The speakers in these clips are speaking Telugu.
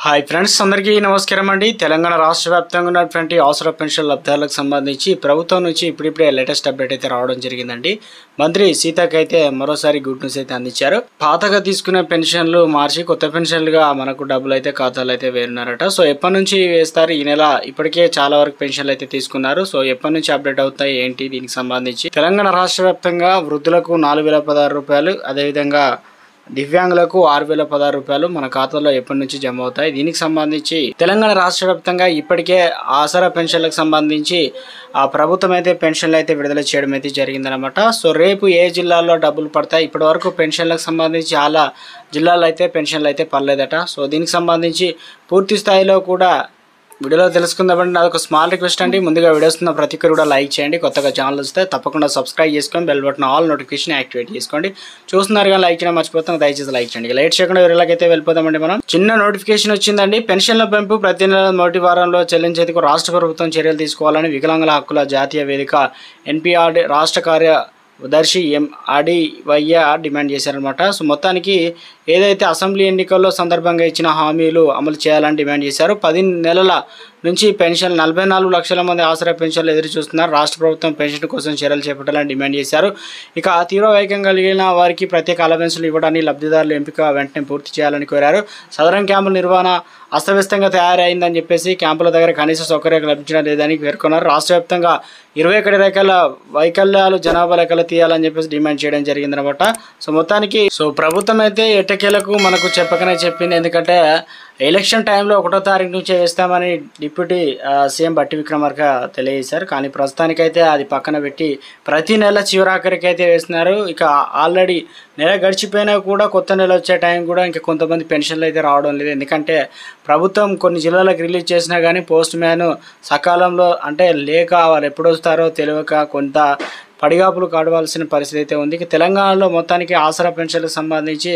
హాయ్ ఫ్రెండ్స్, అందరికీ నమస్కారం అండి. తెలంగాణ రాష్ట్ర వ్యాప్తంగా ఉన్నటువంటి అవసర పెన్షన్ లబ్ధాలకు సంబంధించి ప్రభుత్వం నుంచి ఇప్పుడిప్పుడే లేటెస్ట్ అప్డేట్ అయితే రావడం జరిగిందండి. మంత్రి సీతకి అయితే మరోసారి గుడ్ న్యూస్ అయితే అందించారు. పాతగా తీసుకునే పెన్షన్లు మార్చి కొత్త పెన్షన్లుగా మనకు డబ్బులు అయితే ఖాతాలు అయితే వేరున్నారట. సో ఎప్పటి నుంచి వేస్తారు? ఈ నెల ఇప్పటికే చాలా వరకు పెన్షన్లు అయితే తీసుకున్నారు. సో ఎప్పటి నుంచి అప్డేట్ అవుతాయి ఏంటి? దీనికి సంబంధించి తెలంగాణ రాష్ట్ర వ్యాప్తంగా వృద్ధులకు 4016 రూపాయలు, అదేవిధంగా దివ్యాంగులకు 6016 రూపాయలు మన ఖాతాలో ఎప్పటి నుంచి జమ అవుతాయి? దీనికి సంబంధించి తెలంగాణ రాష్ట్ర వ్యాప్తంగా ఇప్పటికే ఆసరా పెన్షన్లకు సంబంధించి ఆ ప్రభుత్వం అయితే పెన్షన్లు అయితే విడుదల చేయడం అయితే జరిగిందనమాట. సో రేపు ఏ జిల్లాల్లో డబ్బులు పడతాయి? ఇప్పటి వరకు పెన్షన్లకు సంబంధించి చాలా జిల్లాల్లో అయితే పెన్షన్లు అయితే పడలేదట. సో దీనికి సంబంధించి పూర్తి స్థాయిలో కూడా వీడియోలో తెలుసుకుందామండి. నాది ఒక స్మాల్ రిక్వెస్ట్ అండి. ముందుగా వీడియోస్ ఉన్న ప్రతి ఒక్కరు కూడా లైక్ చేయండి. కొత్తగా ఛానల్ వస్తే తప్పకుండా సబ్స్క్రైబ్ చేసుకొని bell button all notification activate చేసుకోండి. చూస్తున్నారు కానీ లైక్ చేయడం మర్చిపోతాను, దయచేసి లైక్ చేయండి. లేట్ చేయకుండా వీడియోలకైతే వెళ్ళిపోదామండి. మనం చిన్న నోటిఫికేషన్ వచ్చిందండి. పెన్షన్ల పెంపు ప్రతి నెల మొదటి వారంలో చెల్లించేందుకు రాష్ట్ర ప్రభుత్వం చర్యలు తీసుకోవాలని వికలాంగుల హక్కుల జాతీయ వేదిక ఎన్పిఆర్ రాష్ట్ర కార్యదర్శి ఆడివయ్య డిమాండ్ చేశారనమాట. సో మొత్తానికి ఏదైతే అసెంబ్లీ ఎన్నికల్లో సందర్భంగా ఇచ్చిన హామీలు అమలు చేయాలని డిమాండ్ చేశారు. 10 నెలల నుంచి పెన్షన్ 44 లక్షల మంది ఆసరా పెన్షన్లు ఎదురు చూస్తున్నారు. రాష్ట్ర ప్రభుత్వం పెన్షన్ కోసం చర్యలు చేపట్టాలని డిమాండ్ చేశారు. ఇక తీవ్ర వైకల్యం కలిగిన వారికి ప్రత్యేక అలవెన్సులు ఇవ్వడాన్ని లబ్ధిదారుల ఎంపిక వెంటనే పూర్తి చేయాలని కోరారు. సదరం క్యాంపుల నిర్వహణ అస్తవ్యస్తంగా తయారైందని చెప్పేసి క్యాంపుల దగ్గర కనీస సౌకర్యాలు లభించడం లేదని పేర్కొన్నారు. రాష్ట్ర వ్యాప్తంగా 21 రకాల వైకల్యాలు జనాభా లెక్కలు తీయాలని చెప్పేసి డిమాండ్ చేయడం జరిగిందనమాట. సో మొత్తానికి ప్రభుత్వం అయితే ఎట్టకేలకు మనకు చెప్పకనే చెప్పింది. ఎందుకంటే ఎలక్షన్ టైంలో 1వ తారీఖు నుంచే వేస్తామని డిప్యూటీ సీఎం బట్టి విక్రమార్క తెలియజేశారు. కానీ ప్రస్తుతానికైతే అది పక్కన పెట్టి ప్రతి నెల చివరాఖరికి అయితే వేస్తున్నారు. ఇక ఆల్రెడీ నెల గడిచిపోయినా కూడా కొత్త నెల వచ్చే టైం కూడా ఇంకా కొంతమంది పెన్షన్లు అయితే రావడం లేదు. ఎందుకంటే ప్రభుత్వం కొన్ని జిల్లాలకు రిలీజ్ చేసినా కానీ పోస్ట్ మ్యాన్ సకాలంలో అంటే లేక వాళ్ళు ఎప్పుడు వస్తారో తెలియక కొంత పడిగాపులు కాడవలసిన పరిస్థితి అయితే ఉంది. ఇక తెలంగాణలో మొత్తానికి ఆసరా పెన్షన్లకు సంబంధించి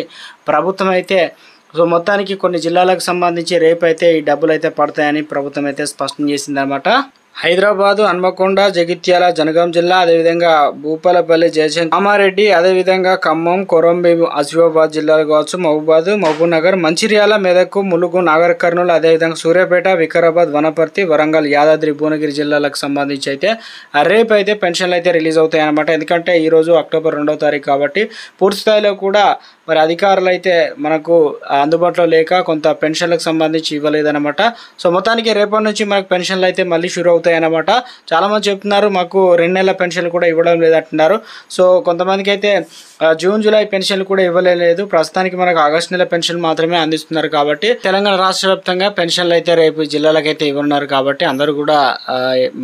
ప్రభుత్వం అయితే మొత్తానికి కొన్ని జిల్లాలకు సంబంధించి రేపు అయితే ఈ డబ్బులు అయితే పడతాయని ప్రభుత్వం అయితే స్పష్టం చేసిందనమాట. హైదరాబాదు, హన్మకొండ, జగిత్యాల, జనగాం జిల్లా, అదేవిధంగా భూపాలపల్లి, జయశంకర్, కామారెడ్డి, అదేవిధంగా ఖమ్మం, కొరంభీం, ఆసిఫాబాద్ జిల్లాలు కావచ్చు, మహబూబ్ నగర్, మంచిర్యాల, మెదక్, ములుగు, నాగర్ కర్నూలు, అదేవిధంగా సూర్యాపేట, వికారాబాద్, వనపర్తి, వరంగల్, యాదాద్రి, భువనగిరి జిల్లాలకు సంబంధించి అయితే రేపు అయితే పెన్షన్లు అయితే రిలీజ్ అవుతాయి అన్నమాట. ఎందుకంటే ఈరోజు అక్టోబర్ 2వ తారీఖు కాబట్టి పూర్తి స్థాయిలో కూడా మరి అధికారులు అయితే మనకు అందుబాటులో లేక కొంత పెన్షన్లకు సంబంధించి ఇవ్వలేదన్నమాట. సో మొత్తానికి రేపటి నుంచి మనకు పెన్షన్లు అయితే మళ్ళీ షురూ అవుతాయి అన్నమాట. చాలామంది చెప్తున్నారు మాకు 2 నెలల పెన్షన్లు కూడా ఇవ్వడం లేదంటున్నారు. సో కొంతమందికి అయితే జూన్ జూలై పెన్షన్లు కూడా ఇవ్వలేదు. ప్రస్తుతానికి మనకు ఆగస్టు నెల పెన్షన్ మాత్రమే అందిస్తున్నారు. కాబట్టి తెలంగాణ రాష్ట్ర వ్యాప్తంగా పెన్షన్లు అయితే రేపు జిల్లాలకు అయితే ఇవ్వనున్నారు. కాబట్టి అందరూ కూడా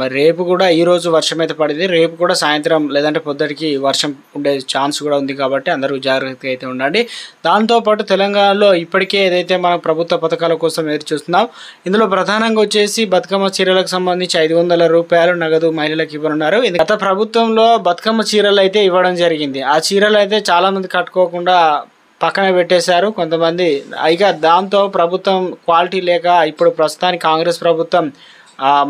మరి రేపు కూడా ఈ రోజు వర్షం అయితే పడింది, రేపు కూడా సాయంత్రం లేదంటే పొద్దుటికి వర్షం ఉండే ఛాన్స్ కూడా ఉంది. కాబట్టి అందరూ జాగ్రత్తగా అయితే ఉండండి. దాంతోపాటు తెలంగాణలో ఇప్పటికే ఏదైతే మన ప్రభుత్వ పథకాల కోసం ఎదురు చూస్తున్నాం, ఇందులో ప్రధానంగా వచ్చేసి బతుకమ్మ చీరలకు సంబంధించి 500 రూపాయలు నగదు మహిళలకు ఇవ్వనున్నారు. గత ప్రభుత్వంలో బతుకమ్మ చీరలు అయితే ఇవ్వడం జరిగింది. ఆ చీరలు అయితే చాలా మంది కట్టుకోకుండా పక్కన పెట్టేశారు కొంతమంది. ఇక దాంతో ప్రభుత్వం క్వాలిటీ లేక ఇప్పుడు ప్రస్తుతానికి కాంగ్రెస్ ప్రభుత్వం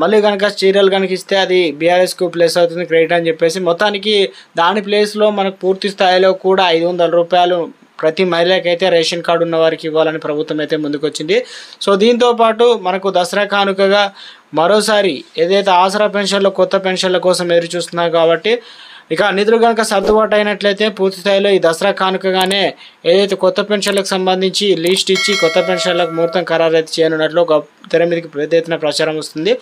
మళ్ళీ కనుక చీరలు కనుక ఇస్తే అది బీఆర్ఎస్కు ప్లేస్ అవుతుంది క్రెడిట్ అని చెప్పేసి మొత్తానికి దాని ప్లేస్లో మనకు పూర్తి స్థాయిలో కూడా 500 రూపాయలు ప్రతి మహిళకైతే రేషన్ కార్డు ఉన్న వారికి ఇవ్వాలని ప్రభుత్వం అయితే ముందుకొచ్చింది. సో దీంతో పాటు మనకు దసరా కానుకగా మరోసారి ఏదైతే ఆసరా పెన్షన్లు కొత్త పెన్షన్ల కోసం ఎదురు చూస్తున్నారు. కాబట్టి ఇక నిధులు కనుక సర్దుబాటు అయినట్లయితే పూర్తి స్థాయిలో ఈ దసరా కానుకగానే ఏదైతే కొత్త పెన్షన్లకు సంబంధించి లిస్ట్ ఇచ్చి కొత్త పెన్షన్లకు ముహూర్తం ఖరారు అయితే చేయనున్నట్లు ఒక తెర మీదకి పెద్ద ఎత్తున ప్రచారం వస్తుంది.